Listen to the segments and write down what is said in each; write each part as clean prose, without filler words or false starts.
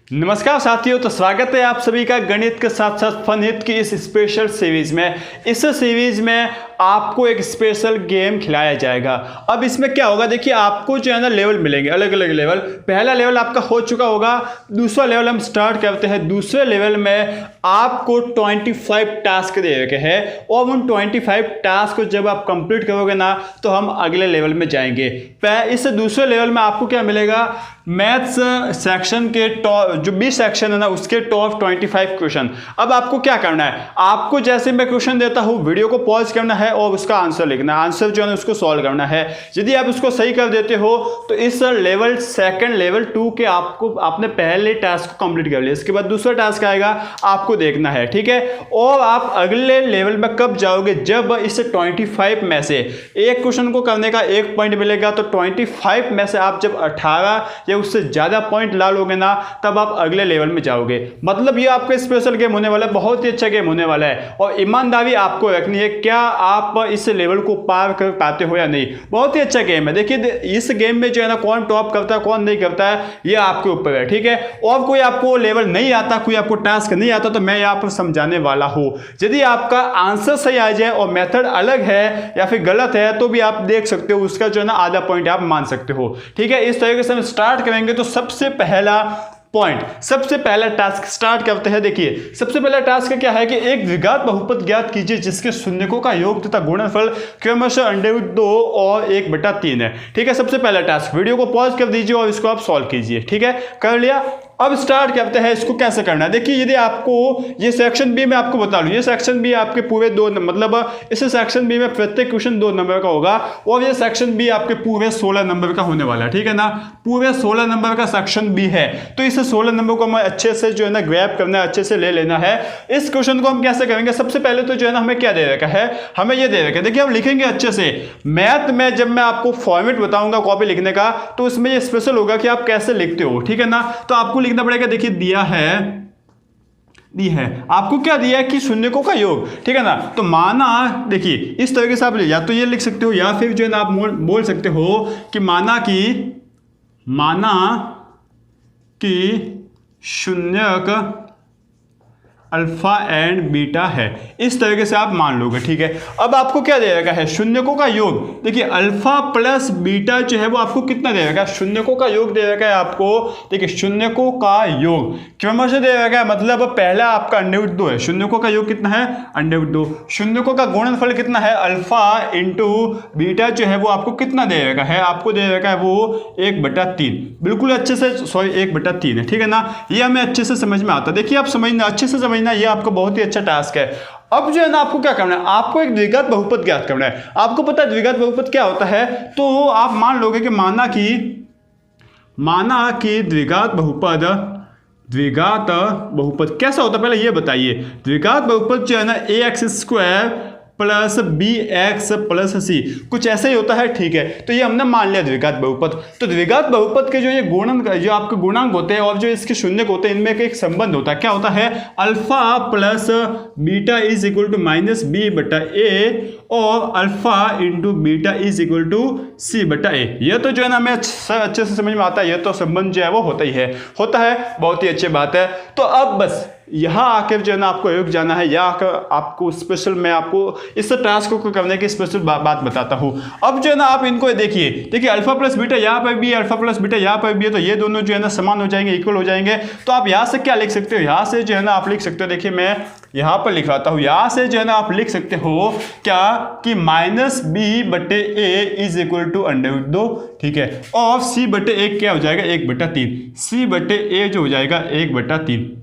नमस्कार साथियों, तो स्वागत है आप सभी का गणित के साथ साथ फन हित की इस स्पेशल सीरीज में। इस सीरीज में आपको एक स्पेशल गेम खिलाया जाएगा। अब इसमें क्या होगा, देखिए आपको जो है ना लेवल मिलेंगे, अलग अलग लेवल। पहला लेवल आपका हो चुका होगा, दूसरा लेवल हम स्टार्ट करते हैं। दूसरे लेवल में आपको 25 टास्क दे रखे हैं और उन 25 टास्क को जब आप कंप्लीट करोगे ना तो हम अगले लेवल में जाएंगे। इस दूसरे लेवल में आपको क्या मिलेगा, मैथ्स सेक्शन के जो बी सेक्शन है ना उसके टॉप 25 क्वेश्चन। अब आपको क्या करना है, आपको जैसे मैं क्वेश्चन देता हूं वीडियो को पॉज करना है और उसका आंसर लिखना है, आंसर जो है उसको सॉल्व करना है। यदि आप उसको सही कर देते हो तो इस लेवल सेकंड लेवल 2 के आपने पहले टास्क को कंप्लीट कर लिया। इसके बाद दूसरा टास्क आएगा, आपको देखना है, ठीक है। और आप अगले लेवल में कब जाओगे, जब इस 25 में से एक क्वेश्चन को करने का 1 पॉइंट मिलेगा। तो 25 में से आप जब 18 या उससे ज्यादा पॉइंट ला लोगे ना तब आप अगले लेवल में जाओगे। मतलब ये आपका स्पेशल गेम होने वाला है, बहुत ही अच्छा गेम होने वाला है। और ईमानदारी आपको रखनी है, क्या आप इस लेवल को पार कर पाते हो या नहीं। बहुत ही अच्छा गेम है। देखिए इस गेम में जो है ना कौन टॉप करता है कौन नहीं करता है ये आपके ऊपर है, ठीक है। और कोई आपको लेवल नहीं आता, कोई आपको टास्क नहीं आता तो मैं यहाँ पर समझाने वाला हूँ। यदि आपका आंसर सही आ जाए और मेथड अलग है या फिर गलत है तो भी आप देख सकते हो, उसका जो है ना आधा पॉइंट आप मान सकते हो, ठीक है। इस तरीके से हम स्टार्ट करेंगे। तो सबसे पहला पॉइंट, सबसे पहला टास्क स्टार्ट करते हैं। देखिए सबसे पहला टास्क क्या है कि एक द्विघात बहुपद ज्ञात कीजिए जिसके शून्यकों का योग तथा गुणनफल क्रमशः √2 और 1/3 है, ठीक है। सबसे पहला टास्क, वीडियो को पॉज कर दीजिए और इसको आप सॉल्व कीजिए, ठीक है। कर लिया। अब स्टार्ट करते हैं, इसको कैसे करना है। देखिए यदि आपको ये सेक्शन बी में आपको बता लूं, ये सेक्शन बी आपके पूरे मतलब इस सेक्शन बी में प्रत्येक क्वेश्चन 2 नंबर का होगा और ये सेक्शन बी आपके पूरे 16 नंबर का होने वाला है, ठीक है ना। पूरे 16 नंबर का सेक्शन बी है। तो इस 16 नंबर को हमें अच्छे से जो है ना ग्रैब करना है, अच्छे से ले लेना है। इस क्वेश्चन को हम कैसे करेंगे, सबसे पहले तो जो है ना हमें क्या दे रखा है, हमें ये दे रखा है। देखिए हम लिखेंगे अच्छे से। मैथ में जब मैं आपको फॉर्मेट बताऊंगा कॉपी लिखने का तो उसमें ये स्पेशल होगा कि आप कैसे लिखते हो, ठीक है ना। तो आपको लिखना पड़ेगा, देखिए दिया है आपको क्या दिया है कि शून्यकों का योग, ठीक है ना। तो माना, देखिए इस तरीके से आप या तो ये लिख सकते हो या फिर जो है ना आप बोल सकते हो कि माना कि शून्यक अल्फा एंड बीटा है। इस तरीके से आप मान लोगे, ठीक है। अब आपको क्या दे रखा है, शून्यकों का योग। देखिए अल्फा प्लस बीटा जो है वो आपको कितना दे रखा है, शून्यकों का योग दे रखा है आपको। देखिए शून्यकों का योग क्रमशः दे रखा है, मतलब पहला आपका √2 है। शून्यकों का योग कितना है, √2। शून्यकों का गुणनफल कितना है, अल्फा इंटू बीटा जो है वो आपको कितना दे रखा है, आपको दे रखा है वो 1/3। बिल्कुल अच्छे से, सॉरी 1/3 है, ठीक है ना। ये हमें अच्छे से समझ में आता है। देखिए आप समझना, अच्छे से समझना, ये आपका बहुत ही अच्छा टास्क है। अब जो है ना आपको क्या करना है, आपको एक द्विघात बहुपद ज्ञात करना है। आपको पता है द्विघात बहुपद क्या होता है, तो आप मान लोगे कि माना कि द्विघात बहुपद कैसा होता है पहले ये बताइए। द्विघात बहुपद जो है ना ax² plus bx plus c कुछ ऐसा ही होता है, ठीक है। तो ये हमने मान लिया द्विघात बहुपद। तो द्विघात बहुपद के जो ये जो आपके गुणांक होते हैं और जो इसके शून्यक होते हैं इनमें एक संबंध होता है। क्या होता है, alpha plus beta is equal to -b/a और alpha into beta is equal to c/a। ये तो जो है ना हमें अच्छे से समझ में आता है, ये तो संबंध जो है वो होता है। बहुत ही अच्छी बात है। तो अब बस यहाँ आकर जो है ना आपको योग जाना है, या आपको स्पेशल मैं आपको इस टास्क को करने की स्पेशल बात बताता हूँ। अब जो है ना आप इनको देखिए अल्फा प्लस बीटा यहाँ पर भी, अल्फा प्लस बीटा यहाँ पर भी है, तो ये दोनों जो है ना समान हो जाएंगे, इक्वल हो जाएंगे। तो आप यहाँ से क्या लिख सकते हो, यहाँ से जो है ना आप लिख सकते हो, देखिए मैं यहाँ पर लिखवाता हूँ। यहाँ से जो है ना आप लिख सकते हो क्या कि -b/a इज इक्वल टू √2, ठीक है। और c/a क्या हो जाएगा, 1/3। c/a जो हो जाएगा 1/3।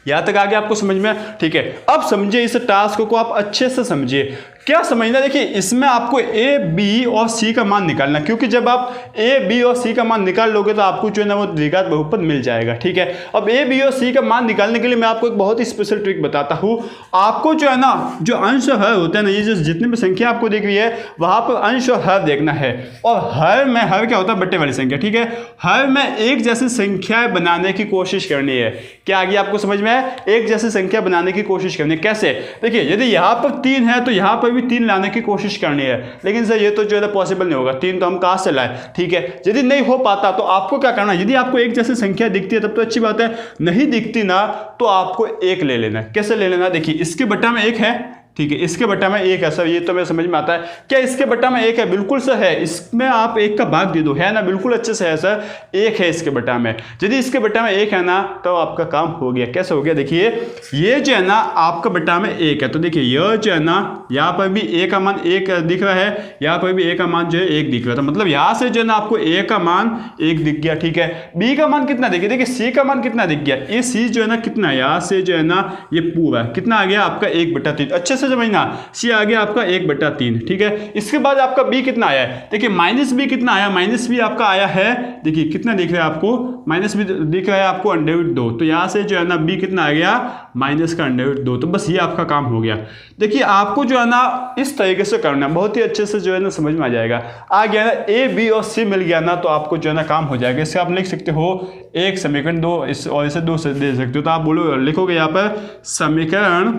यहां तक आगे आपको समझ में, ठीक है। अब समझिए इस टास्क को आप अच्छे से समझिए। क्या समझना, देखिए इसमें आपको ए, बी और सी का मान निकालना, क्योंकि जब आप ए, बी और सी का मान निकाल लोगे तो आपको जो है ना वो द्विघात बहुपद मिल जाएगा, ठीक है। अब ए, बी और सी का मान निकालने के लिए मैं आपको एक बहुत ही स्पेशल ट्रिक बताता हूं। आपको जो है ना जो अंश और हर होता है ना, ये जो जितनी भी संख्या आपको दिख रही है वहां पर अंश और हर देखना है। और हर क्या होता है, बट्टे वाली संख्या, ठीक है। हर में एक जैसी संख्याएं बनाने की कोशिश करनी है। क्या आगे आपको समझ में है, एक जैसी संख्या बनाने की कोशिश करनी है। कैसे, देखिए यदि यहाँ पर 3 है तो यहाँ पर भी भी 3 लाने की कोशिश करनी है, लेकिन सर ये तो जो है पॉसिबल नहीं होगा, 3 तो हम कहाँ से लाए, ठीक है। यदि नहीं हो पाता तो आपको क्या करना है, यदि आपको एक जैसी संख्या दिखती है तब तो अच्छी बात है, नहीं दिखती ना तो आपको 1 ले लेना है। कैसे ले लेना, देखिए इसके बटा में 1 है, ठीक है, इसके बटा में 1 है। सर ये तो मेरे समझ में आता है, क्या इसके बटा में 1 है, बिल्कुल सर है, इसमें आप 1 का भाग दे दो, है ना, बिल्कुल अच्छे से है सर, 1 है इसके बटा में। यदि इसके बटा में 1 है ना तो आपका काम हो गया। कैसे हो गया, देखिए ये जो है ना आपका बटा में 1 है, तो देखिए यह जो है ना यहाँ पर भी a का मान 1 दिख रहा है, यहाँ पर भी a का मान जो है 1 दिख रहा था, मतलब यहाँ से जो है ना आपको a का मान 1 दिख गया, ठीक है। b का मान कितना देखिए, देखिए c का मान कितना दिख गया, ये c जो है ना कितना है, यहाँ से जो है ना ये पूरा कितना आ गया आपका 1/3, अच्छे से समझना, c आ गया आपका 1/3, ठीक है। इसके बाद आपका b कितना आया है, देखिए -b कितना आया, -b आपका आया है, देखिए कितना दिख रहा है आपको, -b दिख रहा है आपको √2, तो यहाँ से जो है ना b कितना आ गया -√2, तो बस ये आपका काम हो गया। देखिए आपको जो है ना इस तरीके से करना है, बहुत ही अच्छे से जो है ना समझ में आ जाएगा। आ गया ना a b और c मिल गया ना तो आपको जो है ना काम हो जाएगा। इससे आप लिख सकते हो एक समीकरण 2 और इसे 2 से दे सकते हो, तो आप बोलो लिखोगे यहाँ पर समीकरण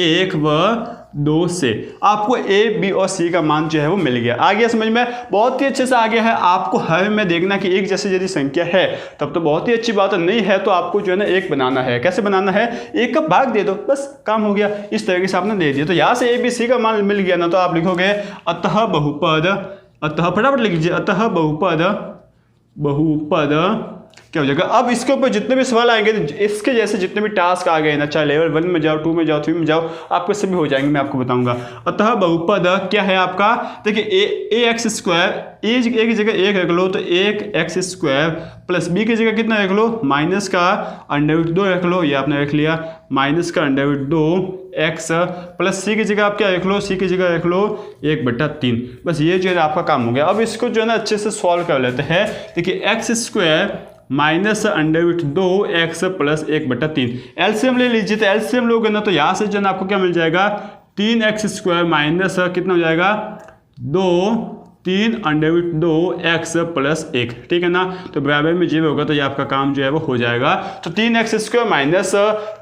1 व 2 से आपको a b और c का मान जो है वो मिल गया। आ गया समझ में, बहुत ही अच्छे से आ गया है। आपको हर में देखना कि एक जैसे यदि संख्या है तब तो बहुत ही अच्छी बात है, नहीं है तो आपको जो है ना 1 बनाना है। कैसे बनाना है, 1 का भाग दे दो, बस काम हो गया। इस तरीके से आपने दे दिया, तो यहाँ से a b c का मान मिल गया ना तो आप लिखोगे अतः बहुपद, अतः फटाफट लिख लीजिए, अतः बहुपद क्या हो जाएगा। अब इसके ऊपर जितने भी सवाल आएंगे, इसके जैसे जितने भी टास्क आ गए ना, चाहे लेवल 1 में जाओ, 2 में जाओ, 3 में जाओ, आपको सभी हो जाएंगे, मैं आपको बताऊंगा। अतः बहुपद क्या है आपका, देखिए ax², a की जगह 1 रख लो तो 1x² प्लस b की जगह कितना रख लो, माइनस का √2 रख लो, ये आपने रख लिया, माइनस का √2x प्लस c की जगह आप क्या रख लो, c की जगह रख लो 1/3, बस ये जो है आपका काम हो गया। अब इसको जो है ना अच्छे से सॉल्व कर लेते हैं। देखिए x² minus √2x plus 1/3, LCM ले लीजिए, तो एलसीएम लोगे ना तो यहाँ से जो है ना आपको क्या मिल जाएगा, 3x² माइनस कितना हो जाएगा 3 √2x प्लस 1, ठीक है ना, तो बराबर में 0 होगा तो ये आपका काम जो है वो हो जाएगा। तो 3x² माइनस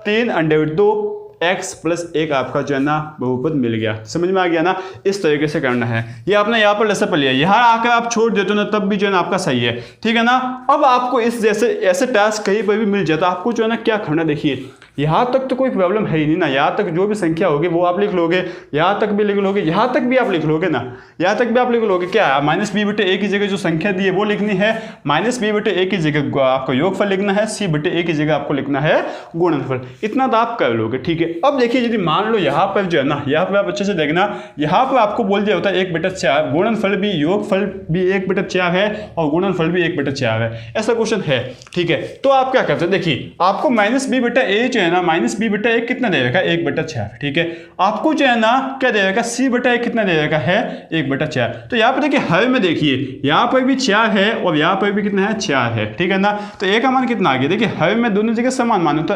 3 √2x प्लस 1 आपका जो है ना बहुपद मिल गया। समझ में आ गया ना, इस तरीके से करना है। ये आपने यहाँ पर लेसा पर लिया, यहाँ आकर आप छोड़ देते हो ना तब भी जो है ना आपका सही है, ठीक है ना। अब आपको इस जैसे ऐसे टास्क कहीं पर भी मिल जाता, आपको जो है ना क्या करना, देखिए यहाँ तक तो कोई प्रॉब्लम है ही नहीं ना, यहाँ तक जो भी संख्या होगी वो आप लिख लोगे, यहाँ तक भी लिख लोगे, यहाँ तक भी आप लिख लोगे ना, यहाँ तक भी आप लिख लोगे। क्या -b/a की जगह जो संख्या दी है वो लिखनी है, -b/a की जगह आपको योगफल लिखना है, c/a की जगह आपको लिखना है गुणनफल, इतना तो आप कर लोगे, ठीक है। अब देखिए यदि मान लो यहाँ पर जो है ना, यहाँ पर आप अच्छे से देखना, यहाँ पर आपको बोल दिया होता है 1/4, गुणनफल भी योगफल भी 1/4 है और गुणनफल भी 1/4 है, ऐसा क्वेश्चन है, ठीक है। तो आप क्या करते हैं, देखिए आपको -b/a जो है ना, -b/a कितना दे रखा है 1/4, ठीक है। आपको जो है ना क्या दे रखा है, c/a कितना दे रखा है 1/4। तो यहाँ पर देखिए हर में देखिए यहाँ पर भी 4 है और यहाँ पर भी कितना है 4 है, ठीक है ना। तो a का मान कितना आ गया, देखिए हर में दोनों जगह समान मान, तो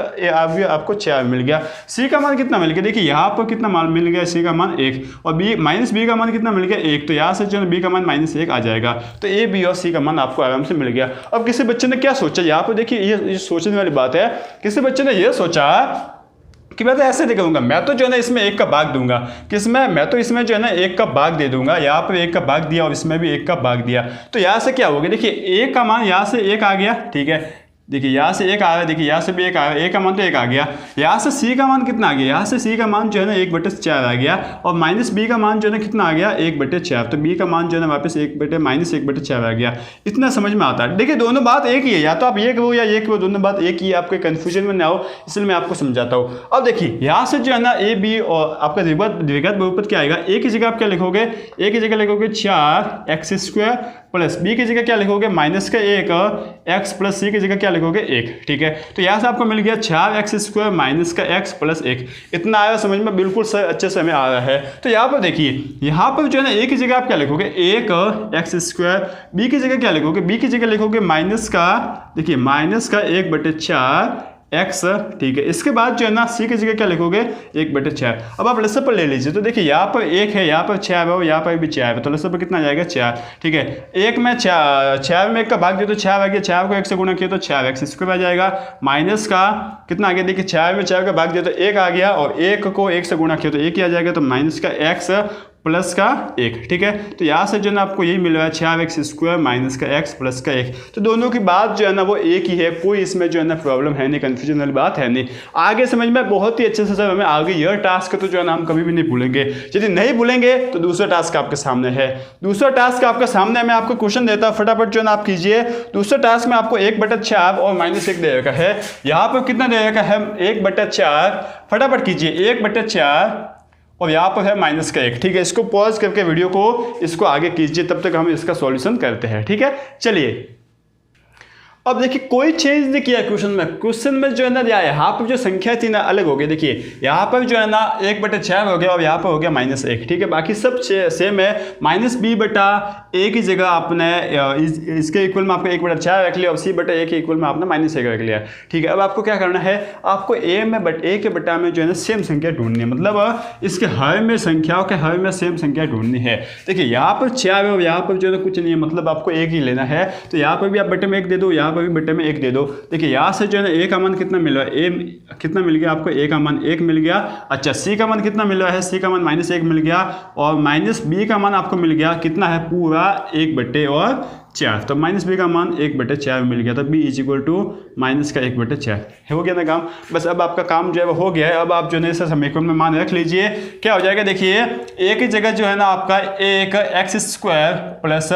आपको 4 मिल गया। c का मान कितना मिल गया, देखिए यहाँ पर कितना मान मिल गया, c का मान 1 और b का मान कितना मिल गया 1, तो यहाँ से जो है b का मान -1 आ जाएगा। तो a b और c का मान आपको आराम से मिल गया। अब किसी बच्चे ने क्या सोचा, यहाँ पर देखिए ये सोचने वाली बात है, किसी बच्चे ने यह सोचा कि मैं तो ऐसे दिखाऊंगा, मैं तो जो है ना इसमें 1 का भाग दूंगा, किसमें, मैं तो इसमें जो है ना 1 का भाग दे दूंगा, यहाँ पर 1 का भाग दिया और इसमें भी 1 का भाग दिया, तो यहाँ से क्या होगा, देखिए a का मान यहाँ से 1 आ गया, ठीक है, देखिए यहाँ से 1 आ रहा है, देखिए यहाँ से भी 1 आ रहा है, a का मान तो 1 आ गया। यहाँ से c का मान कितना आ गया, यहाँ से c का मान जो है ना 1/4 आ गया और -b का मान जो है ना कितना आ गया 1/4, तो b का मान जो है ना वापस -1/4 आ गया। इतना समझ में आता है। देखिए दोनों बात एक ही है, या तो आप ये करो या ये करो, दोनों बात एक ही है, आपके कन्फ्यूजन में ना हो, इसलिए मैं आपको समझाता हूँ। अब देखिए यहाँ से जो है ना a b और आपका द्विघात बहुपद क्या आएगा, a की जगह आप क्या लिखोगे, a की जगह लिखोगे 4x² प्लस b की जगह क्या लिखोगे -1 x प्लस c की जगह क्या लिखोगे 1, ठीक है। तो यहाँ से आपको मिल गया 4x² माइनस का x प्लस 1, इतना आया समझ में, बिल्कुल सही अच्छे से हमें आ रहा है। तो यहाँ पर देखिए यहाँ पर जो है ना a की जगह आप क्या लिखोगे 1x², b की जगह क्या लिखोगे, b की जगह लिखोगे माइनस का, देखिए -1/4 एक्स, ठीक है। इसके बाद जो है ना सी की जगह क्या लिखोगे 1/6। अब आप लसअप पर ले लीजिए, तो देखिए यहाँ पर 1 है, यहाँ पर 6 है और यहाँ पर भी 4 है, तो लसअप पर कितना आ जाएगा 4, ठीक है। 1 में 4 में 1 का भाग दिया तो 4 आ गया, 4 को 1 से गुणा किया तो 4x स्क्वायर आ जाएगा, माइनस का कितना आ गया देखिए 4 में 4 का भाग दिया तो 1 आ गया और 1 को 1 से गुणा किया तो 1 ही आ जाएगा, तो माइनस का x प्लस का 1, ठीक है। तो यहाँ से जो है ना आपको यही मिल रहा है 4x स्क्वायर माइनस का x प्लस का 1, तो दोनों की बात जो है ना वो एक ही है, कोई इसमें जो है ना प्रॉब्लम है नहीं, कन्फ्यूजन वाली बात है नहीं। आगे समझ में बहुत ही अच्छे से सर हमें आगे यह टास्क तो जो है ना हम कभी भी नहीं भूलेंगे, यदि नहीं भूलेंगे तो दूसरा टास्क आपके सामने है। दूसरा टास्क आपके सामने मैं आपको क्वेश्चन देता हूँ, फटाफट जो है ना आप कीजिए। दूसरा टास्क में आपको 1/4 और -1 दे रखा है, यहाँ पर कितना दे रखा है 1/4, फटाफट कीजिए 1/4 और यहाँ पर है -1, ठीक है। इसको पॉज करके वीडियो को इसको आगे कीजिए, तब तक हम इसका सॉल्यूशन करते हैं, ठीक है। चलिए अब देखिए कोई चेंज नहीं किया क्वेश्चन में जो है ना यहाँ पर जो संख्या थी ना अलग हो गई, देखिए यहाँ पर जो है ना 1/4 हो गया और यहाँ पर हो गया -1, ठीक है। बाकी सब सेम है, -b/a की जगह आपने इसके इक्वल में आपको 1/4 रख लिया और c/a के इक्वल में आपने -1 रख लिया, ठीक है। अब आपको क्या करना है, आपको a के बटा में जो है ना सेम संख्या ढूंढनी है, मतलब इसके हर में संख्याओं के हर में सेम संख्या ढूंढनी है। देखिए यहाँ पर 4 है और यहाँ पर जो है ना कुछ नहीं है, मतलब आपको 1 ही लेना है, तो यहाँ पर भी आप बटे में 1 दे दो, यहाँ पर भी बटे में 1 दे दो। देखिए यहाँ से जो है ना a का मान कितना मिल रहा है, a कितना मिल गया आपको, a का मान 1 मिल गया। अच्छा c का मान कितना मिल रहा है, c का मान -1 मिल गया और -b का मान आपको मिल गया कितना है पूरा 1/4, तो -b का मान 1/4 मिल गया, तो b = -1/4 हो गया ना काम। बस अब आपका काम जो है वो हो गया है। अब आप जो है इसे समीकरण में मान रख लीजिए, क्या हो जाएगा देखिए a की जगह जो है ना आपका 1x² प्लस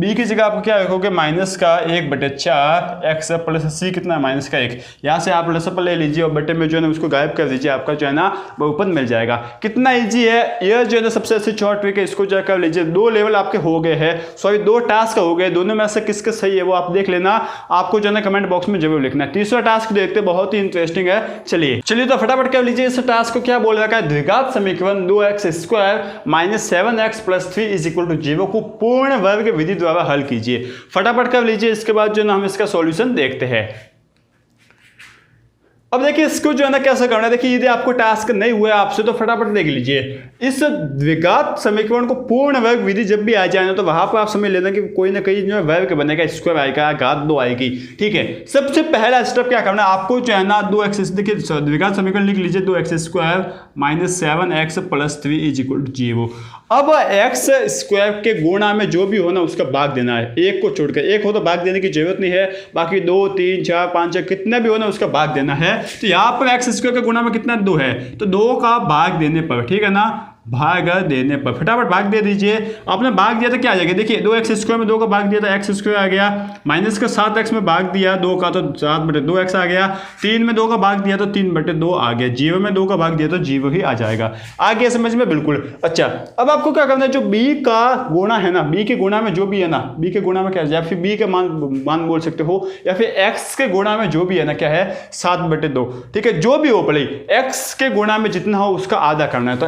b की जगह आपको क्या रखोगे -1/4 x प्लस c कितना है -1। यहाँ से आप लसअप ले लीजिए और बटे में जो है ना उसको गायब कर दीजिए, आपका जो है ना वो ऊपर मिल जाएगा। कितना ईजी है यह जो है ना, सबसे अच्छी शॉर्ट ट्रिक है, इसको जो है कर लीजिए। 2 लेवल आपके हो गए हैं, सॉरी 2 टास्क हो गए, दोनों में से किसका सही है वो आप देख लेना, आपको जो है ना कमेंट बॉक्स में जरूर लिखना है। तीसरा टास्क देखते बहुत ही इंटरेस्टिंग है, चलिए तो फटाफट कर लीजिए। इस टास्क को क्या बोल रखा है, द्विघात समीकरण 2x² - 7x + 3 = 0 को पूर्ण वर्ग विधि द्वारा हल कीजिए। फटाफट कर लीजिए, इसके बाद जो है ना हम इसका सॉल्यूशन देखते हैं। अब देखिए इसको जो है ना कैसे करना है, देखिए यदि आपको टास्क नहीं हुआ आपसे तो फटाफट देख लीजिए। इस द्विघात समीकरण को पूर्ण वर्ग विधि जब भी आ जाए ना तो वहां पर आप समझ लेना कि कोई ना कोई जो है वर्ग बनेगा, स्क्वायर आएगा, घात 2 आएगी, ठीक है। सबसे पहला स्टेप क्या करना है आपको जो है ना 2x, देखिए द्विघात समीकरण लिख लीजिए 2x² - 7x + 3 = 0। अब x² के गुणा में जो भी हो ना उसका भाग देना है, एक को छोड़कर, एक हो तो भाग देने की जरूरत नहीं है, बाकी 2 3 4 5 6 कितने भी हो ना उसका भाग देना है। तो यहाँ पर x² के गुणा में कितना 2 है, तो 2 का भाग देने पर, ठीक है ना, भाग देने पर फटाफट भाग दे दीजिए। आपने भाग दिया तो क्या आ जाएगा, देखिए 2x² में 2 का भाग दिया तो x² आ गया, माइनस का 7x में भाग दिया 2 का तो 7/2x आ गया, 3 में 2 का भाग दिया तो 3/2 आ गया, 0 में 2 का भाग दिया तो 0 ही आ जाएगा। आ गया समझ में, बिल्कुल। अच्छा अब आपको क्या करना है, जो b का गुणा है ना, b के गुणा में जो भी है ना, b के गुणा में क्या है, या फिर b का मान बोल सकते हो, या फिर x के गुणा में जो भी है ना क्या है 7/2, ठीक है। जो भी हो पड़े x के गुणा में जितना हो उसका आधा करना है, तो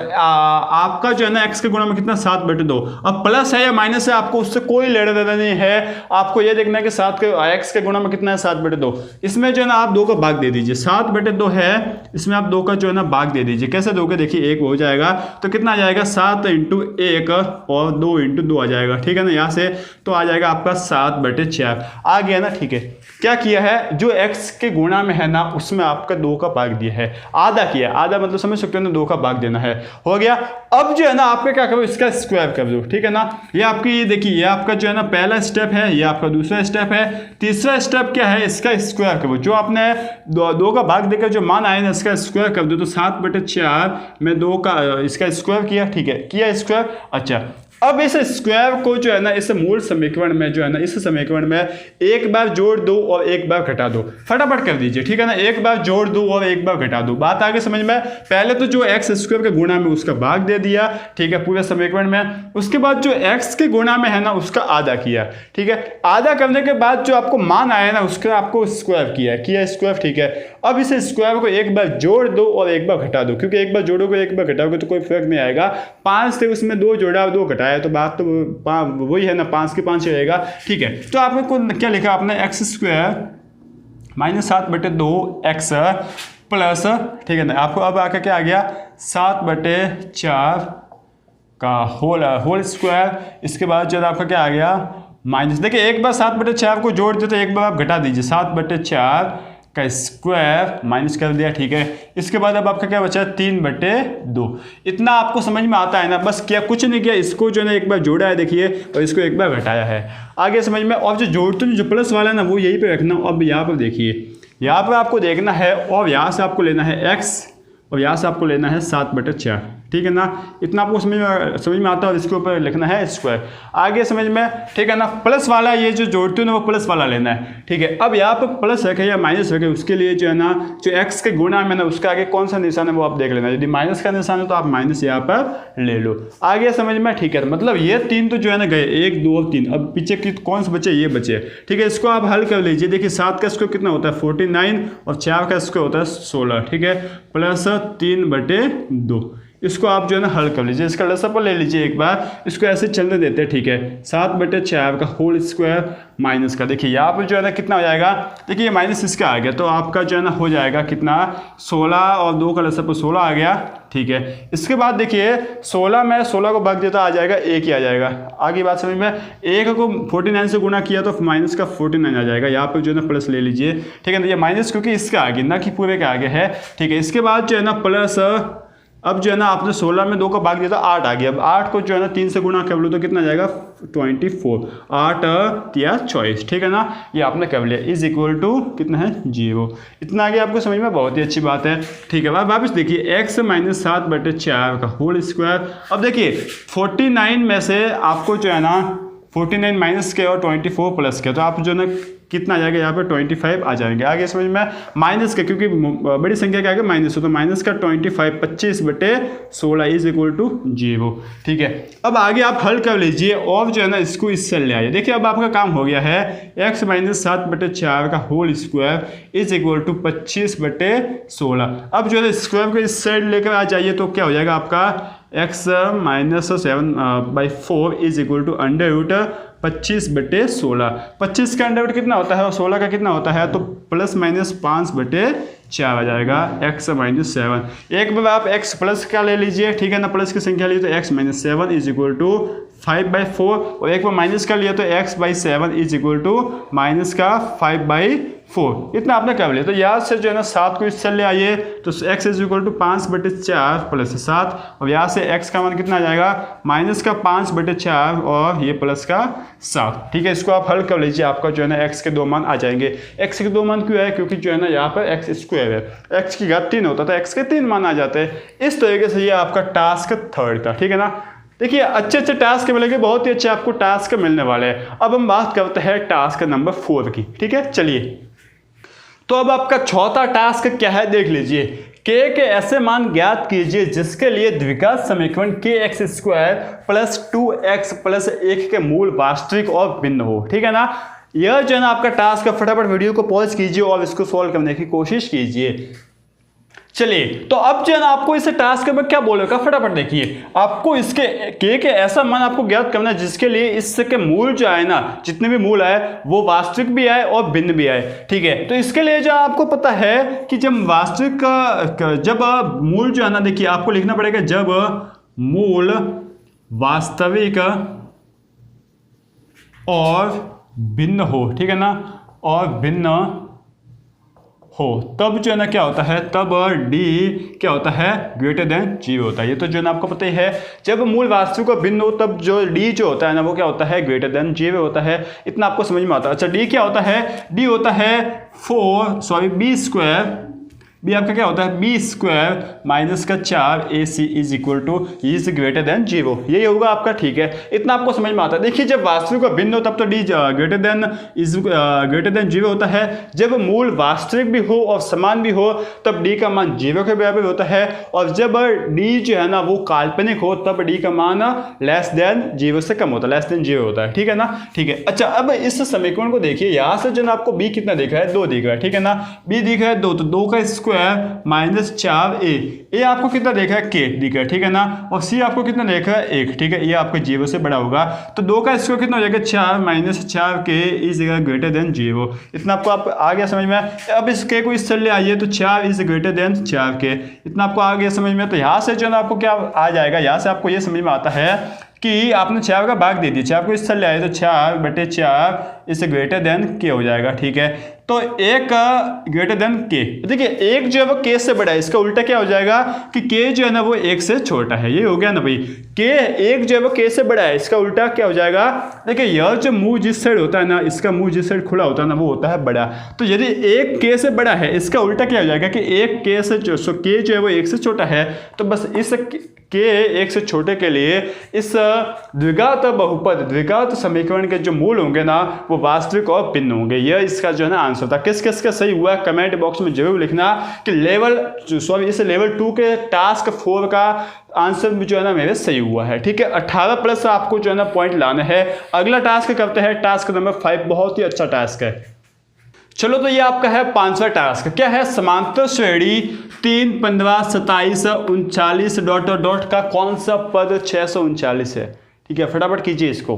आपका जो है ना x के गुणा में कितना 7/2। अब प्लस है या माइनस है आपको उससे कोई लेना देना नहीं है, आपको ये देखना है कि 7 के x के गुणा में कितना है 7/2। इसमें जो है ना आप 2 का भाग दे दीजिए, 7/2 है, इसमें आप 2 का जो है ना भाग दे दीजिए। कैसे दोगे, देखिए 1 हो जाएगा तो कितना आ जाएगा 7 × 1 और 2 × 2 आ जाएगा, ठीक है ना। यहाँ से तो आ जाएगा आपका 7/4 आ गया ना, ठीक है। क्या किया है, जो x के गुणा में है ना उसमें आपका 2 का भाग दिया है, आधा किया, आधा मतलब समझ सकते हो ना 2 का भाग देना है, हो गया। अब जो है ना आपको क्या करो, इसका स्क्वायर कर दो, ठीक है ना। ये आपकी ये देखिए ये आपका जो है ना पहला स्टेप है, ये आपका दूसरा स्टेप है। तीसरा स्टेप क्या है, इसका स्क्वायर करो। जो आपने 2 का भाग देकर जो मान आया ना इसका स्क्वायर कर दो, तो 7/4 में 2 का इसका स्क्वायर किया, ठीक है, किया स्क्वायर। अच्छा अब इस स्क्वायर को जो है ना इस मूल समीकरण में जो है ना इस समीकरण में एक बार जोड़ दो और एक बार घटा दो, फटाफट कर दीजिए, ठीक है ना। एक बार जोड़ दो और एक बार घटा दो, बात आगे समझ में। पहले तो जो x² के गुणा में उसका भाग दे दिया, ठीक है, पूरे समीकरण में। उसके बाद जो x के गुणा में है ना उसका आधा किया, ठीक है। आधा करने के बाद जो आपको मान आया ना उसका आपको स्क्वायर किया स्क्वायर, ठीक है। अब इस स्क्वायर को एक बार जोड़ दो और एक बार घटा दो, क्योंकि एक बार जोड़ोगे एक बार घटाओगे तो कोई फर्क नहीं आएगा। 5 थे उसमें 2 जोड़ा 2 घटाया तो बात तो वही है ना, 5 के 5 रहेगा, ठीक है। तो आपने क्या लिखा, आपने x² -7/2 x प्लस, ठीक है ना, आपको अब आकर क्या आ गया 7/4 का होल स्क्वायर। इसके बाद जो आपका क्या आ गया माइनस, देखिए एक बार 7/4 को जोड़ दिया तो एक बार आप घटा दीजिए, 7/4 का स्क्वायर माइनस कर दिया, ठीक है। इसके बाद अब आपका क्या बचा 3/2। इतना आपको समझ में आता है ना, बस क्या कुछ नहीं किया, इसको जो है ना एक बार जोड़ा है देखिए, और इसको एक बार घटाया है, आगे समझ में। और जो जोड़ते जो प्लस वाला है ना वो यहीं पे रखना। अब यहाँ पर देखिए, यहाँ पर आपको देखना है, और यहाँ से आपको लेना है x, और यहाँ से आपको लेना है 7/4, ठीक है ना। इतना आपको समझ में आता है, और इसके ऊपर लिखना है स्क्वायर, आगे समझ में, ठीक है ना। प्लस वाला ये जो जोड़ते हो ना वो प्लस वाला लेना है, ठीक है। अब यहाँ पर प्लस रखे या माइनस रखे, उसके लिए जो है ना जो x के गुणा में ना उसका आगे कौन सा निशान है वो आप देख लेना। यदि माइनस का निशान है तो आप माइनस यहाँ पर ले लो, आगे समझ में, ठीक है। मतलब ये 3 तो जो है ना गए, 1 2 और 3, अब पीछे की कौन से बचे, ये बचे, ठीक है। इसको आप हल कर लीजिए, देखिए 7 का स्क्वायर कितना होता है 49, और 4 का स्क्वायर होता है 16, ठीक है, प्लस 3/2। इसको आप जो है ना हल कर लीजिए, इसका लसापा ले लीजिए एक बार, इसको ऐसे चलने देते हैं, ठीक है। 7/4 का होल स्क्वायर माइनस का, देखिए यहाँ पर जो है ना कितना हो जाएगा, देखिए ये माइनस इसका आ गया, तो आपका जो है ना हो जाएगा कितना 16, और 2 का लसापा 16 आ गया, ठीक है। इसके बाद देखिए 16 में 16 को भाग देता आ जाएगा 1 ही आ जाएगा, आगे बात समझ में। 1 को 49 से गुना किया तो माइनस का 49 आ जाएगा, यहाँ पर जो है ना प्लस ले लीजिए, ठीक है ना। ये माइनस क्योंकि इसका आगे ना कि पूरे के आगे है, ठीक है। इसके बाद जो है ना प्लस, अब जो है ना आपने 16 में 2 का भाग दिया तो 8 आ गया, अब 8 को जो है ना 3 से गुणा कर लो तो कितना जाएगा 24, 8 या 24, ठीक है ना। ये आपने कर लिया, इज इक्वल टू कितना है 0। इतना आगे आपको समझ में बहुत ही अच्छी बात है, ठीक है। अब वापस देखिए x - 7/4 का होल स्क्वायर। अब देखिए 49 में से आपको जो है ना 49 माइनस के और 24 प्लस के, तो आप जो है ना कितना आ जाएगा यहाँ पे 25 आ जाएंगे, आगे समझ में। माइनस के क्योंकि बड़ी संख्या के आगे माइनस हो, तो माइनस का 25 25/16 इज इक्वल टू 0, ठीक है। अब आगे आप हल कर लीजिए, और जो है ना इसको इससे ले आइए, देखिए अब आपका काम हो गया है x - 7/4 का whole square is equal to 25/16। अब जो है स्क्वायर को इस साइड लेकर आ जाइए तो क्या हो जाएगा आपका x - 7/4 इज इक्वल टू √ 25/16। 25 का अंडर कितना होता है और 16 का कितना होता है, तो ±5/4 आ जाएगा x - 7। एक बार आप x प्लस का ले लीजिए, ठीक है ना, प्लस की संख्या लीजिए तो x - 7 इज इक्वल टू 5/4, और एक बार माइनस का लिया तो x/7 is equal to minus का 5/4। इतना आपने कर लिया, तो यहाँ से जो है ना 7 को इससे ले आइए तो x is equal to 5/4 plus 7, और यहाँ से x का मान कितना आ जाएगा माइनस का 5/4 और ये प्लस का 7, ठीक है। इसको आप हल कर लीजिए, आपका जो है ना x के 2 मान आ जाएंगे। x के 2 मान क्यों है, क्योंकि जो है ना यहाँ पर x स्क्वायर है, x की घात 3 होता था, x के 3 मान आ जाते हैं। इस तरीके से ये आपका टास्क 3rd था, ठीक है ना। देखिए अच्छे टास्क मिलेंगे, बहुत ही अच्छे आपको टास्क मिलने वाले हैं। अब हम बात करते हैं टास्क नंबर 4 की, ठीक है। चलिए, तो अब आपका चौथा टास्क क्या है देख लीजिए। k के ऐसे मान ज्ञात कीजिए जिसके लिए द्विघात समीकरण kx² प्लस 2x प्लस 1 के मूल वास्तविक और भिन्न हो, ठीक है ना। यह जो है ना आपका टास्क है, फटाफट वीडियो को पॉज कीजिए और इसको सॉल्व करने की कोशिश कीजिए। चलिए, तो अब जो है ना आपको इस टास्क में क्या बोलेगा, फटाफट देखिए। आपको इसके k के ऐसा मान आपको ज्ञात करना है जिसके लिए इसके मूल जो है ना, जितने भी मूल आए वो वास्तविक भी आए और भिन्न भी आए, ठीक है। तो इसके लिए जो आपको पता है कि जब वास्तविक का जब मूल जो है ना, देखिए आपको लिखना पड़ेगा जब मूल वास्तविक और भिन्न हो, ठीक है ना, और भिन्न हो, तब जो है ना क्या होता है, तब d क्या होता है > 0 होता है। ये तो जो है ना आपको पता ही है, जब मूल वास्तविक और भिन्न हो तब जो d जो होता है ना वो क्या होता है > 0 होता है। इतना आपको समझ में आता है। अच्छा, d क्या होता है, d होता है b आपका क्या होता है b² माइनस का 4ac is equal two is > 0, यही होगा आपका, ठीक है। इतना आपको समझ में आता है। देखिए जब वास्तविक और भिन्न हो तब तो d > 0 होता है, जब मूल वास्तविक भी हो और समान भी हो तब d का मान 0 के बराबर होता है, और जब d जो है ना वो काल्पनिक हो तब d का मान <0 से कम होता है, <0 होता है, ठीक है ना, ठीक है। अच्छा, अब इस समीकरण को देखिए, यहाँ से जो ना आपको b कितना दिख रहा है 2 दिख रहा है, ठीक है ना, b दिख रहा है 2, तो 2 का स्क्वायर 12 माइनस 4a, ए आपको कितना देखा है के दिखा है, ठीक है ना, और सी आपको कितना देखा है 1, ठीक है, ये आपका 0 से बड़ा होगा, तो 2 का स्क्वायर कितना हो जाएगा 4 minus 4k is greater than 0। इतना आपको आ गया समझ में। अब इस के को इस तरह ले आइए तो 4 इज ग्रेटर देन 4k, इतना आपको आ गया समझ में। तो यहाँ से जो है ना आपको क्या आ जाएगा, यहाँ से आपको ये समझ में आता है कि आपने 4 का भाग दे दिया, 4 को इस तरह ले आए तो 4/4 इस ग्रेटर देन के हो जाएगा, ठीक है। तो 1 ग्रेटर देन के, देखिए 1 जो है वो के से बड़ा है, इसका उल्टा क्या हो जाएगा कि के जो है ना वो 1 से छोटा है, ये हो गया ना भाई। के 1 जो है वो के से बड़ा है, इसका उल्टा क्या हो जाएगा, देखिए यह जो मुंह जिस साइड होता है ना, इसका मुंह जिस साइड खुला होता है ना वो होता है बड़ा। तो यदि 1 के से बड़ा है, इसका उल्टा क्या हो जाएगा कि 1 के से के जो है वो 1 से छोटा है, तो बस इस के 1 से छोटे के लिए इस द्विघात बहुपद, द्विघात समीकरण के जो मूल होंगे ना वो वास्तविक और भिन्न होंगे। यह इसका जो है ना आंसर था। किस किस का सही हुआ कमेंट बॉक्स में जरूर लिखना कि इस लेवल 2 के टास्क 4 का आंसर भी जो है ना मेरे सही हुआ है, ठीक है। 18 प्लस आपको जो है ना पॉइंट लाना है। अगला टास्क करते हैं, टास्क नंबर 5, बहुत ही अच्छा टास्क है। चलो तो ये आपका है 5वां टास्क, क्या है, समांतर श्रेणी 3, 15, 27, 39 ... का कौन सा पद 639 है, ठीक है, फटाफट कीजिए इसको।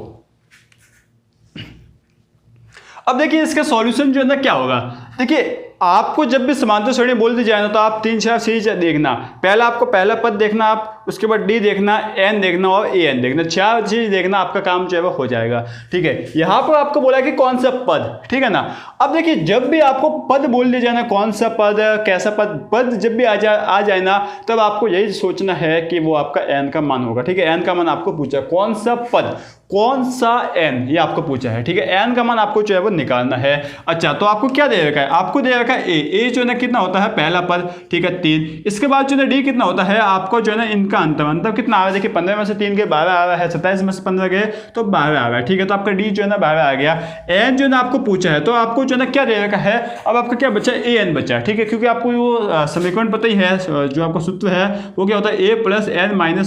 अब देखिए इसका सॉल्यूशन जो है ना क्या होगा, देखिए आपको जब भी समांतर श्रेणी बोल दी जाए ना तो आप 3-4 चीज देखना। पहला आपको पहला पद देखना, आप उसके बाद डी देखना, एन देखना और ए एन देखना, 4 चीज देखना, आपका काम जो है वो हो जाएगा, ठीक है। यहाँ पर आपको बोला कि कौन सा पद, ठीक है ना। अब देखिए जब भी आपको पद बोल दिया जाए ना, कौन सा पद, कैसा पद जब भी आ जाए ना, तब आपको यही सोचना है कि वो आपका एन का मान होगा, ठीक है। एन का मान आपको पूछा कौन सा पद, कौन सा एन, ये आपको पूछा है, ठीक है। एन का मान आपको जो है वो निकालना है। अच्छा तो आपको क्या दे रखा है, आपको दे रखा है ए जो है ना कितना होता है पहला पद, ठीक है 3। इसके बाद जो है डी कितना होता है आपको जो है ना इनका अंतर, मतलब कितना आ रहा है, देखिए 15 में से 3 के 12 आ रहा है, 27 में से 15 गए तो 12 आ रहा है, ठीक है। तो आपका डी जो है ना 12 आ गया। एन जो है ना आपको पूछा है तो आपको जो है ना क्या दे रखा है, अब आपका क्या बचा, ए एन बचा, ठीक है, क्योंकि आपको वो समीकरण पता ही है, जो आपका सूत्र है वो क्या होता है, a + n - 1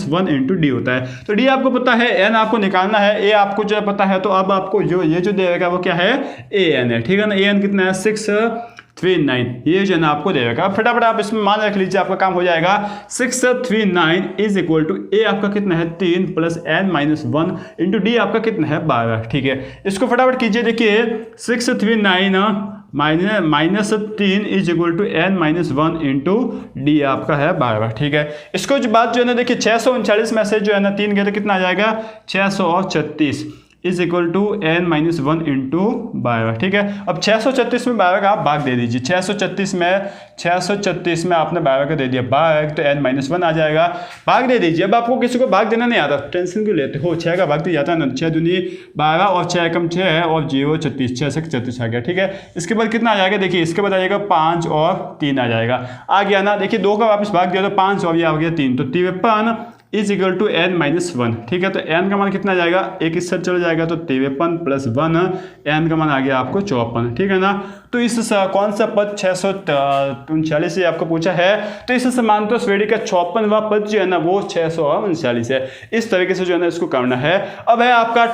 × d होता है। तो डी आपको पता है, एन आपको निकालना है, ए आपको जो पता है, तो अब आपको ये जो दे रखा है वो क्या है, ए एन है, ठीक है ना। ए एन कितना है 639, ये जो है ना आपको दे रखा है। फटाफट आप इसमें मान रख लीजिए, आपका काम हो जाएगा। 639 = ए आपका कितना है 3 + n - 1 × d आपका कितना है 12, ठीक है। इसको फटाफट कीजिए, देखिए 639 -3 = n - 1 × d आपका है 12, ठीक है। इसको जो बात जो है ना देखिए 639 में से जो है ना 3 गए तो कितना आ जाएगा 636 = n - 1 × 12, ठीक है। अब 636 में 12 का आप भाग दे दीजिए, 636 में आपने 12 का दे दिया भाग, तो n - 1 आ जाएगा, भाग दे दीजिए। अब आपको किसी को भाग देना नहीं आता, टेंशन क्यों लेते हो, 6 का भाग तो जाता है ना, 6 दूनी 12 और 6 कम 6 है और 0 36, 6 से 36 आ गया, ठीक है। इसके बाद कितना आ जाएगा, देखिए इसके बाद आ जाएगा 5 और 3 आ जाएगा, आ गया ना। देखिए 2 का वापस भाग दिया तो 5 और ये आ गया 3, तो 53 = n - 1, ठीक है। तो n का मान कितना आ जाएगा, एक इस साइड चला जाएगा तो 53 + 1, n का मान आ गया आपको 54, ठीक है ना। तो इस कौन सा पद 639 से आपको पूछा है, तो इस समांतर श्रेणी का 56वां पद जो है ना वो 639 है। इस तरीके से जो है ना इसको करना है। अब है आपका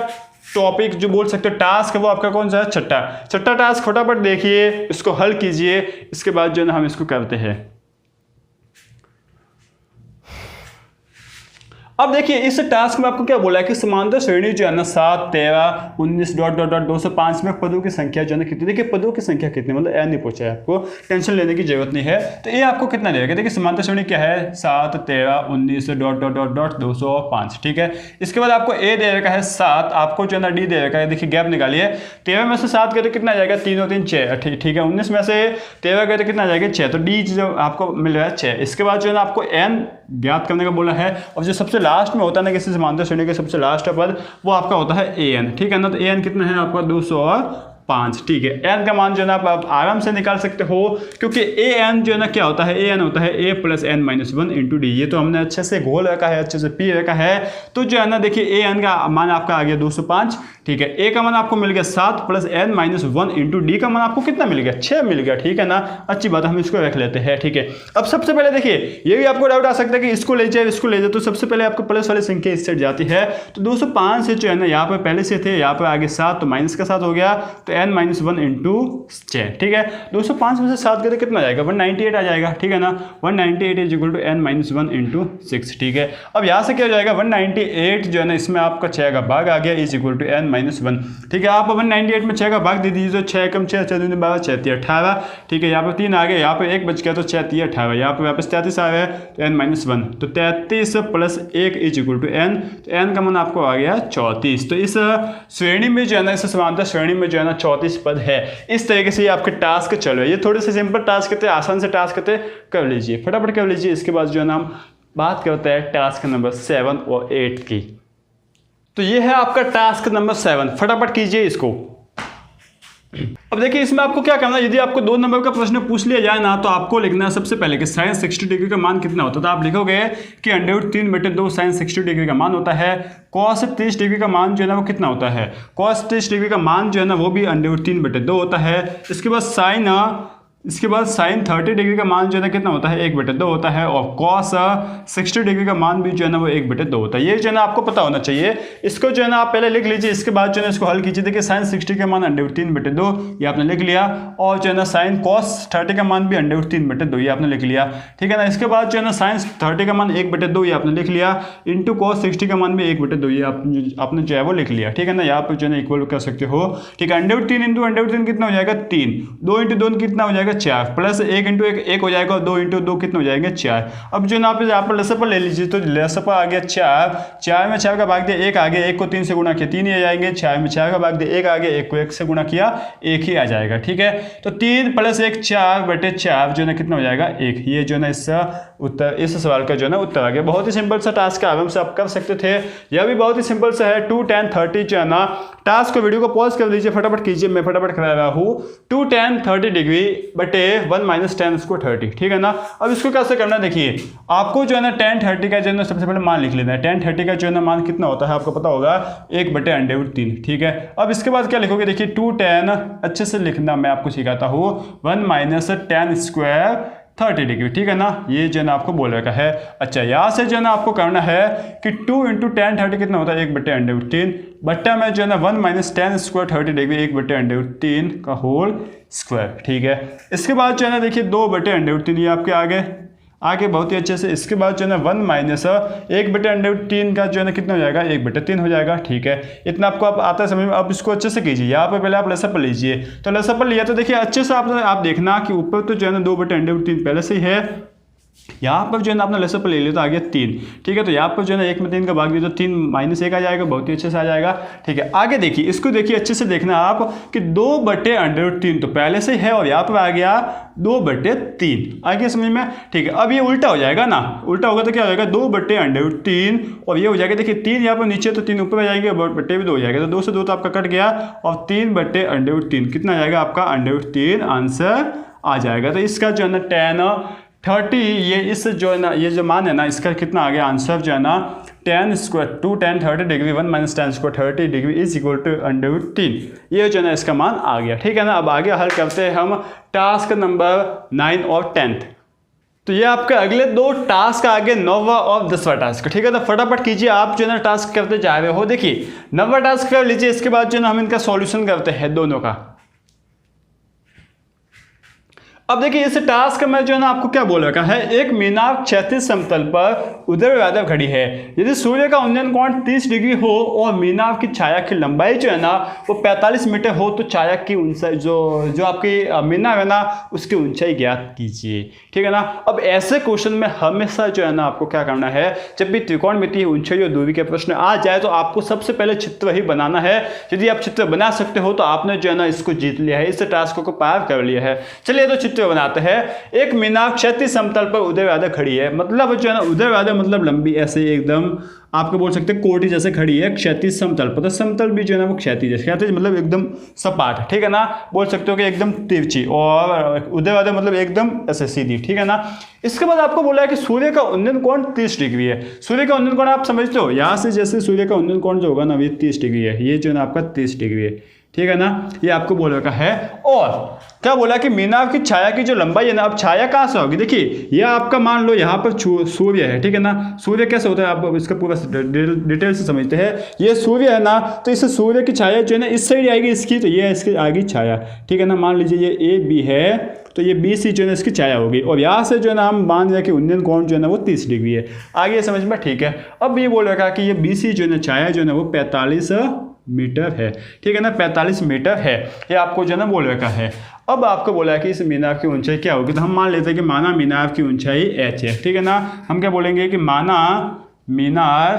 टॉपिक जो बोल सकते हो टास्क है, वो आपका कौन सा है, छठा टास्क। फटाफट देखिए, इसको हल कीजिए, इसके बाद जो है ना हम इसको करते हैं। अब देखिए इस टास्क में आपको क्या बोला है कि समांतर श्रेणी जो है ना 7, 13, 19 ... 205 में पदों की संख्या जो है ना कितनी, देखिए पदों की संख्या कितनी, मतलब एन नहीं पूछा है, आपको टेंशन लेने की जरूरत नहीं है। तो ये आपको कितना देगा, देखिए समांतर श्रेणी क्या है 7, 13, 19 ... 205, ठीक है। इसके बाद आपको ए दे रखा है 7, आपको जो है ना डी दे रखा है, देखिए गैप निकालिए, 13 में से 7 गए तो कितना आ जाएगा 3 और 3 6, ठीक है। 19 में से 13 गए तो कितना आ जाएगा 6, तो डी जो आपको मिल रहा है 6। इसके बाद जो है ना आपको एन ज्ञात करने का बोला है, और जो सबसे लास्ट में होता है ना किसी समांतर श्रेणी के सबसे लास्ट पद, वो आपका होता है ए एन, ठीक है ना। तो ए एन कितना है आपका 205, ठीक है। एन का मान जो है ना आप आराम से निकाल सकते हो, क्योंकि ए एन जो है ना क्या होता है, ए एन होता है a + n - 1 × d। ये तो हमने अच्छे से घोल रखा है, अच्छे से पी रखा है। तो जो है ना देखिए ए एन का मान आपका आ गया 205, ठीक है। ए का मान आपको मिल गया 7 + n - 1 × d का मान आपको कितना मिल गया 6 मिल गया, ठीक है ना। अच्छी बात है, हम इसको रख लेते हैं, ठीक है। अब सबसे पहले देखिए ये भी आपको डाउट आ सकता है कि इसको ले जाए इसको ले जाए, तो सबसे पहले आपको प्लस वाली संख्या इस साइड जाती है, तो 205 से जो है ना यहाँ पर पहले से थे, यहाँ पर आगे 7 तो माइनस का 7 हो गया, तो n माइनस 1 इंटू 6, ठीक है। 205 में से 7 करें कितना आ जाएगा, 198 आ जाएगा, ठीक है ना। 198 is equal to n minus 1 into 6, ठीक है। अब यहाँ से क्या हो जाएगा, 198 जो है ना इसमें आपका 6 का भाग आ गया is equal to n minus 1, ठीक है। आप 198 में 6 का भाग दे दीजिए, तो 6 कम 6 6 12 6 3 18, ठीक है। यहाँ पर 3 आ गए, यहाँ पर 1 बच गया तो 6 3 18, यहाँ पर वापस 33 आ गया तो n माइनस 1, तो 33 plus 1 is equal to n, तो n का मान आपको आ गया 34। तो इस श्रेणी में जो है ना, इस समांतर श्रेणी में जो है ना 34 पद है। इस तरीके से ये आपके टास्क चल रहे हैं। ये थोड़े से सिंपल टास्क करते हैं, आसान से टास्क करते कर लीजिए, फटाफट कर लीजिए। इसके बाद जो है ना हम बात करते हैं टास्क नंबर 7 और 8 की। तो ये है आपका टास्क नंबर 7, फटाफट कीजिए इसको। अब देखिए इसमें आपको क्या करना है, यदि आपको 2 नंबर का प्रश्न पूछ लिया जाए ना, तो आपको लिखना है सबसे पहले कि साइन 60 डिग्री का मान कितना होता है। तो आप लिखोगे कि √3/2 साइन 60 डिग्री का मान होता है। कॉस 30 डिग्री का मान जो है ना वो कितना होता है, कॉस 30 डिग्री का मान जो है ना वो भी √3/2 होता है। इसके बाद साइन 30 डिग्री का मान जो है ना कितना होता है, 1/2 होता है। और कॉस 60 डिग्री का मान भी जो है ना वो 1/2 होता है। ये जो है ना आपको पता होना चाहिए। इसको जो है ना आप पहले लिख लीजिए, इसके बाद जो है ना इसको हल कीजिए। देखिए साइन 60 का मान √3/2 ये आपने लिख लिया, और जो है ना साइन कॉस 30 का मान भी √3/2 ये आपने लिख लिया, ठीक है ना। इसके बाद जो है ना साइन 30 का मान 1/2 ये आपने लिख लिया, इंटू कॉस 60 का मान भी 1/2 ये आपने जो है वो लिख लिया, ठीक है ना। यहाँ पर जो है ना इक्वल कर सकते हो, ठीक है। √3 इंटू √3 कितना हो जाएगा 3, 2 इंटू 2 कितना हो जाएगा 4, प्लस 1 इंटू 1 1 हो जाएगा, और 2 इंटू 2 कितने हो जाएंगे 4। अब जो ना आप यहाँ पर लसअप ले लीजिए, तो लसअप आ गया 4, 4 में 4 का भाग दिया 1 आ गया, 1 को 3 से गुणा किया 3 ही आ जाएंगे, 4 में 4 का भाग दिया 1 आ गया, 1 को 1 से गुणा किया 1 ही आ जाएगा, ठीक है। तो 3 प्लस 1 4/4 जो है ना कितना हो जाएगा 1। ये जो है ना इसका उत्तर, इस सवाल का जो है ना उत्तर आ गया। बहुत ही सिंपल सा टास्क है, आराम से आप कर सकते थे। यह भी बहुत ही सिंपल सा है। 2 10 30 जो है ना, टास्क को वीडियो को पॉज कर लीजिए, फटाफट कीजिए, मैं फटाफट करा रहा हूँ। 2 10 30 डिग्री बटे 1 माइनस 10 उसको 30, ठीक है ना। अब इसको कैसे करना है, देखिए आपको जो है ना 10 30 का जो है ना सबसे पहले मान लिख लेना है। 10 30 का जो है ना मान कितना होता है आपको पता होगा, 1/√3, ठीक है। अब इसके बाद क्या लिखोगे, देखिए 2 10 अच्छे से लिखना मैं आपको सिखाता हूँ, 1 माइनस 10 स्क्वायर 30 डिग्री, ठीक है ना। ये जो है ना आपको बोल रखा है। अच्छा यहाँ से जो है ना आपको करना है कि 2 इंटू 10 30 कितना होता है 1/√3, बट्टा में जो है ना 1 माइनस 10 स्क्वायर 30 डिग्री 1/√3 का होल स्क्वायर, ठीक है। इसके बाद जो है ना देखिए 2/√3 ये आपके आगे बहुत ही अच्छे से। इसके बाद जो है ना 1 माइनस 1/√3 का जो है ना कितना हो जाएगा 1/3 हो जाएगा, ठीक है। इतना आपको आप आता है समझ में। अब इसको अच्छे से कीजिए, यहाँ पर पहले आप लसअप लीजिए। तो लसअप लिया तो देखिए अच्छे से आप देखना कि ऊपर तो जो है ना 2/√3 पहले से ही है, यहाँ पर जो है ना अपना लसअप ले लिया तो आ गया 3, ठीक है। तो यहाँ पर जो है ना 1 में 3 का भाग दिया तो 3 माइनस 1 आ जाएगा, बहुत ही अच्छे से आ जाएगा, ठीक है। आगे देखिए, इसको देखिए अच्छे से देखना आप कि 2/√3 तो पहले से है, और यहाँ पर आ गया 2/3, आ गया समझ में, ठीक है। अब ये उल्टा हो जाएगा ना, उल्टा होगा तो क्या हो जाएगा 2/√3, और ये हो जाएगा देखिए 3 यहाँ पर नीचे तो 3 ऊपर आ जाएंगे, बट्टे भी 2 हो जाएगा, तो 2 से 2 तो आपका कट गया, और 3/√3 कितना आ जाएगा आपका √3 आंसर आ जाएगा। तो इसका जो है ना 10 30 ये इस जो है ना ये जो मान है ना इसका कितना आ गया आंसर जो है ना 10 square 2 10 30 degree 1 minus 10 square 30 degree is equal to √3, ये जो है ना इसका मान आ गया, ठीक है ना। अब आगे हल करते हैं हम टास्क नंबर 9 और 10। तो ये आपके अगले 2 टास्क आ गए, 9वां और 10वां टास्क, ठीक है। तो फटाफट कीजिए, आप जो है ना टास्क करते जा रहे हो। देखिए 9वां टास्क कर लीजिए, इसके बाद जो है ना हम इनका सॉल्यूशन करते हैं दोनों का। अब देखिए इस टास्क में जो है ना आपको क्या बोल रखा है, एक मीनार क्षैतिज समतल पर ऊर्ध्वाधर खड़ी है। यदि सूर्य का उन्नयन कोण 30 डिग्री हो और मीनार की छाया की लंबाई जो है ना वो 45 मीटर हो, तो छाया की ऊंचाई जो आपकी मीनार है ना उसकी ऊंचाई ज्ञात कीजिए, ठीक है ना। अब ऐसे क्वेश्चन में हमेशा जो है ना आपको क्या करना है, जब भी त्रिकोणमितीय ऊंचाई और दूरी के प्रश्न आ जाए तो आपको सबसे पहले चित्र ही बनाना है। यदि आप चित्र बना सकते हो तो आपने जो है ना इसको जीत लिया है, इस टास्क को पार कर लिया है। चलिए तो चित्र बनाते हैं। एक मीनार क्षैतिज समतल पर ऊर्ध्वाधर खड़ी है, मतलब जो है ना ऊर्ध्वाधर मतलब लंबी, ऐसे एकदम आपको बोल सकते हैं कोटि जैसे खड़ी है, क्षैतिज समतल पर। तो समतल भी जो है ना वो क्षैतिज है, क्षैतिज मतलब एकदम सपाट, ठीक है ना। बोल सकते हो कि एकदम तिरछी, और ऊर्ध्वाधर मतलब एकदम ऐसे सीधी, ठीक है ना। इसके बाद आपको बोला है कि सूर्य का उन्नयन कोण 30 डिग्री है। सूर्य का उन्नयन कोण आप समझते हो, यहाँ से जैसे सूर्य का उन्नयन कोण जो होगा ना ये 30 डिग्री है, ये जो है ना आपका 30 डिग्री है, ठीक है ना, ये आपको बोल रखा है। और क्या बोला कि मीनार की छाया की जो लंबाई है ना, अब छाया कहाँ से होगी, देखिए ये आपका मान लो यहाँ पर सूर्य है, ठीक है ना, सूर्य कैसे होता है आप इसका पूरा डिटेल से समझते हैं। ये सूर्य है ना, तो इस सूर्य की छाया जो है ना इस साइड आएगी इसकी, तो ये इसकी आएगी छाया, ठीक है ना। मान लीजिए ये ए बी है, तो ये बी सी जो है ना इसकी छाया होगी, और यहाँ से जो है ना हम मान लिया कि उन्नयन कोण जो है ना वो 30 डिग्री है। आगे समझ में, ठीक है। अब ये बोल रखा कि ये बी सी जो है ना छाया जो है ना वो 45 मीटर है, ठीक है ना, 45 मीटर है, ये आपको जो है ना बोल रखा है। अब आपको बोला है कि इस मीनार की ऊंचाई क्या होगी, तो हम मान लेते हैं कि माना मीनार की ऊंचाई h है, ठीक है ना। हम क्या बोलेंगे कि माना मीनार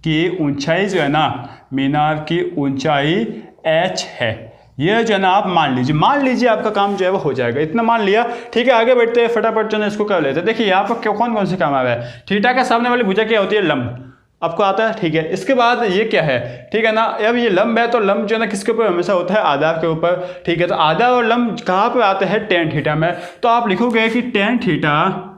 की ऊंचाई जो है ना, मीनार की ऊंचाई h है, ये जो है ना आप मान लीजिए आपका काम जो है वो हो जाएगा, इतना मान लिया, ठीक है। आगे बढ़ते हैं, फटाफट जो है इसको कर लेते हैं। देखिए यहाँ पर कौन कौन से काम आ रहा है, थीटा के सामने वाली भुजा क्या होती है, लंब, आपको आता है, ठीक है। इसके बाद ये क्या है, ठीक है ना, अब ये लंब है, तो लंब जो है ना किसके ऊपर हमेशा होता है, आधार के ऊपर, ठीक है। तो आधार और लंब कहाँ पे आते हैं, टेन थीटा में। तो आप लिखोगे कि टेन थीटा,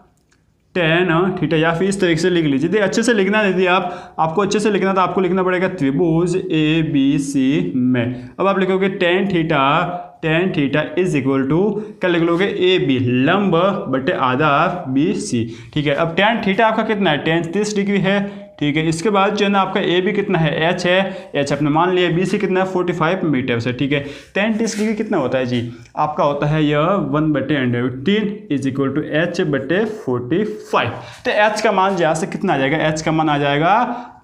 या फिर इस तरीके से लिख लीजिए। देखिए अच्छे से लिखना, यदि आपको अच्छे से लिखना तो आपको लिखना पड़ेगा त्रिभुज ए बी सी में। अब आप लिखोगे tan theta is equal to क्या लिख लोगे, ए बी लंब बटे आधार बी सी, ठीक है। अब टेन थीटा आपका कितना है, टेन 30 डिग्री है, ठीक है। इसके बाद जो है ना आपका ए बी कितना है, एच है, एच अपने मान लिया, बी सी कितना है 45 मीटर से, ठीक है। टेन 30 डिग्री कितना होता है जी, आपका होता है यह 1/√3 इज इक्वल टू एच बटे 45। तो एच का मान यहाँ से कितना आ जाएगा, एच का मान आ जाएगा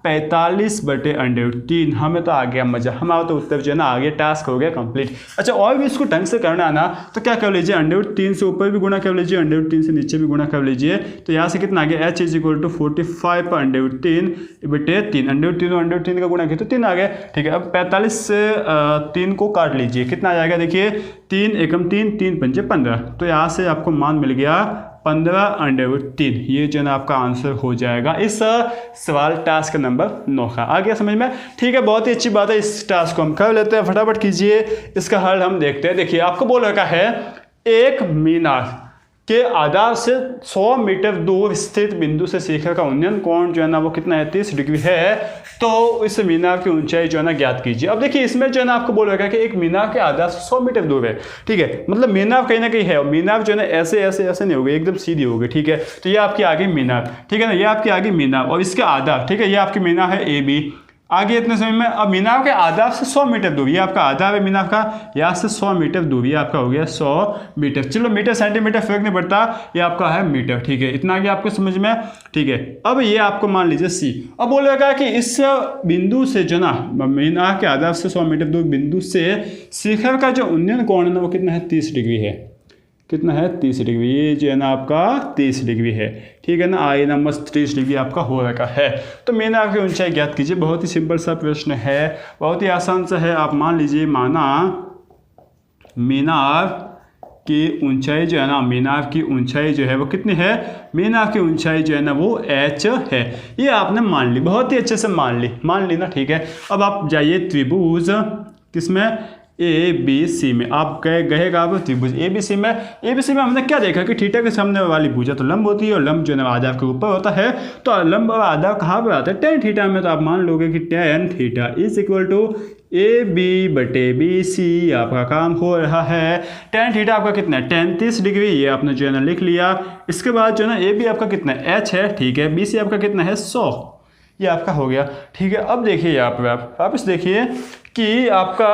45/√3। हमें तो आ गया मजा, हमारा तो उत्तर जो है ना आ गया, टास्क हो गया कंप्लीट। अच्छा, और भी इसको ढंग से करना है ना, तो क्या कर लीजिए, √3 से ऊपर भी गुणा कर लीजिए, √3 से नीचे भी गुणा कर लीजिए। तो यहाँ से कितना आ गया, h इज इक्वल टू 45/√3 बटे 3, √3 और √3 का गुणा किया तो 3 आ गया, ठीक है। अब 45 से 3 को काट लीजिए, कितना आ जाएगा, देखिए 3 एकम 3, 3 पंचे 15, तो यहाँ से आपको मान मिल गया 15/3। ये जो है ना आपका आंसर हो जाएगा इस सवाल टास्क नंबर 9 का। आ गया समझ में, ठीक है, बहुत ही अच्छी बात है। इस टास्क को हम कर लेते हैं, फटाफट कीजिए, इसका हल हम देखते हैं। देखिए आपको बोल रखा है एक मीनार के आधार से 100 मीटर दूर स्थित बिंदु से शिखर का उन्नयन कोण जो है ना वो कितना है, 30 डिग्री है। तो इस मीनार की ऊंचाई जो है ना ज्ञात कीजिए। अब देखिए इसमें जो है ना आपको बोल रखा है कि एक मीनार के आधार से 100 मीटर दूर है, ठीक है, मतलब मीनार कहीं ना कहीं है, मीनार जो है ना ऐसे ऐसे ऐसे नहीं होगी, एकदम सीधी होगी, ठीक है। तो ये आपकी आगे मीनार, ठीक है ना, ये आपकी आगे मीनार और इसके आधार, ठीक है, ये आपकी मीनार है ए बी। आगे इतने समय में अब मीनार के आधार से 100 मीटर दूर, ये आपका आधार है मीनार का, यहाँ से 100 मीटर दूर, ये आपका हो गया 100 मीटर। चलो मीटर सेंटीमीटर फर्क नहीं पड़ता, ये आपका है मीटर, ठीक है, इतना आगे आपको समझ में, ठीक है। अब ये आपको मान लीजिए सी। अब बोल रखा है कि इस बिंदु से जो ना मीनार के आधार से 100 मीटर दूर बिंदु से शिखर का जो उन्नयन कोण है ना वो कितना है, 30 डिग्री है, कितना है 30 डिग्री, ये जो है ना आपका 30 डिग्री है, ठीक है ना। आई नंबर 30 डिग्री आपका हो रखा है। तो मीनार की ऊंचाई ज्ञात कीजिए। बहुत ही सिंपल सा प्रश्न है, बहुत ही आसान सा है। आप मान लीजिए, माना मीनार की ऊंचाई जो है ना, मीनार की ऊंचाई जो है वो कितनी है, मीनार की ऊंचाई जो है ना वो h है। ये आपने मान ली, बहुत ही अच्छे से मान ली ना, ठीक है। अब आप जाइए त्रिभुज किसमें, ए बी सी में। आप गए कहाँ त्रिभुज ए बी सी में हमने क्या देखा कि थीटा के सामने वाली भुजा तो लंब होती है और लंब जो है ना आधार के ऊपर होता है। तो लंब और आधार कहाँ पर आता है, टेन थीटा में। तो आप मान लोगे कि tan theta is equal to A B बटे बी सी, आपका काम हो रहा है। टेन थीटा आपका कितना है, 30 डिग्री, ये आपने जो है ना लिख लिया। इसके बाद जो है ना ए बी आपका कितना है, h है, ठीक है, बी सी आपका कितना है 100, ये आपका हो गया, ठीक है। अब देखिए यहाँ पर आप वापस देखिए कि आपका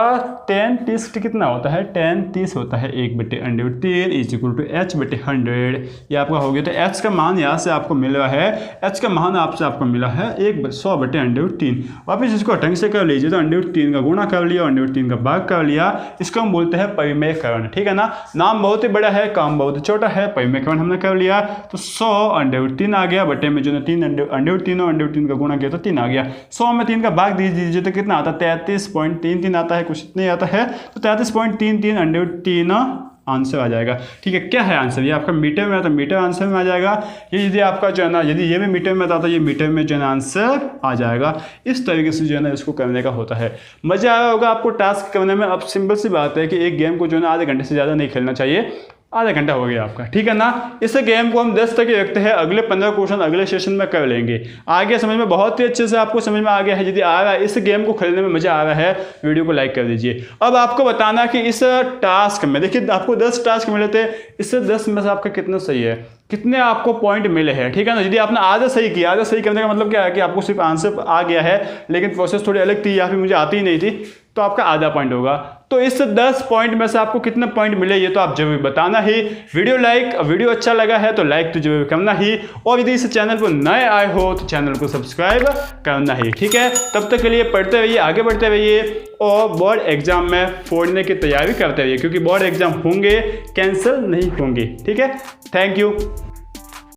tan 30 कितना होता है, tan 30 होता है 1/√3 इज इक्वल टू h बटे 100, ये आपका हो गया। तो h का मान यहाँ से आपको मिल रहा है, h का मान आपसे आपको मिला है 100/√3। वापिस इसको ढंग से कर लीजिए, तो √3 का गुणा कर लिया और √3 का भाग कर लिया, इसको हम बोलते हैं परिमेयकरण, ठीक है ना। नाम बहुत ही बड़ा है, काम बहुत छोटा है, परिमेयकरण हमने कर लिया। तो 100/√3 आ गया, बटे में जो है 3 √3 और √3 का गुणा किया तो 3 आ गया। 100 में 3 का भाग दीजिए तो कितना आता है, 33.33 आता है, कुछ इतने आता है। तो 33.33 आंसर आ जाएगा, ठीक है। क्या है आंसर, ये आपका मीटर में आता है, मीटर आंसर में आ जाएगा। ये यदि आपका जो है ना, यदि ये भी मीटर में आता है तो ये मीटर में जो है आंसर आ जाएगा। इस तरीके से जो है ना इसको करने का होता है। मजा आया होगा आपको टास्क करने में। अब सिंपल सी बात है कि एक गेम को जो है ना आधे घंटे से ज़्यादा नहीं खेलना चाहिए। आधा घंटा हो गया आपका, ठीक है ना। इस गेम को हम 10 तक ही रखते हैं, अगले 15 क्वेश्चन अगले सेशन में कर लेंगे। आगे समझ में बहुत ही अच्छे से आपको समझ में आ गया है। यदि आ रहा है, इस गेम को खेलने में मजा आ रहा है, वीडियो को लाइक कर दीजिए। अब आपको बताना कि इस टास्क में देखिए आपको 10 टास्क मिले थे, इससे 10 में से आपका कितना सही है, कितने आपको पॉइंट मिले हैं, ठीक है ना। यदि आपने आधा सही किया, आधा सही करने का मतलब क्या है कि आपको सिर्फ आंसर आ गया है लेकिन प्रोसेस थोड़ी अलग थी या फिर मुझे आती ही नहीं थी, तो आपका आधा पॉइंट होगा। तो इस 10 पॉइंट में से आपको कितने पॉइंट मिले ये तो आप जरूर बताना ही। वीडियो अच्छा लगा है तो लाइक तो जरूर करना ही, और यदि इस चैनल पर नए आए हो तो चैनल को सब्सक्राइब करना ही, ठीक है। तब तक के लिए पढ़ते रहिए, आगे बढ़ते रहिए और बोर्ड एग्जाम में फोड़ने की तैयारी करते रहिए, क्योंकि बोर्ड एग्जाम होंगे, कैंसिल नहीं होंगे, ठीक है। Thank you.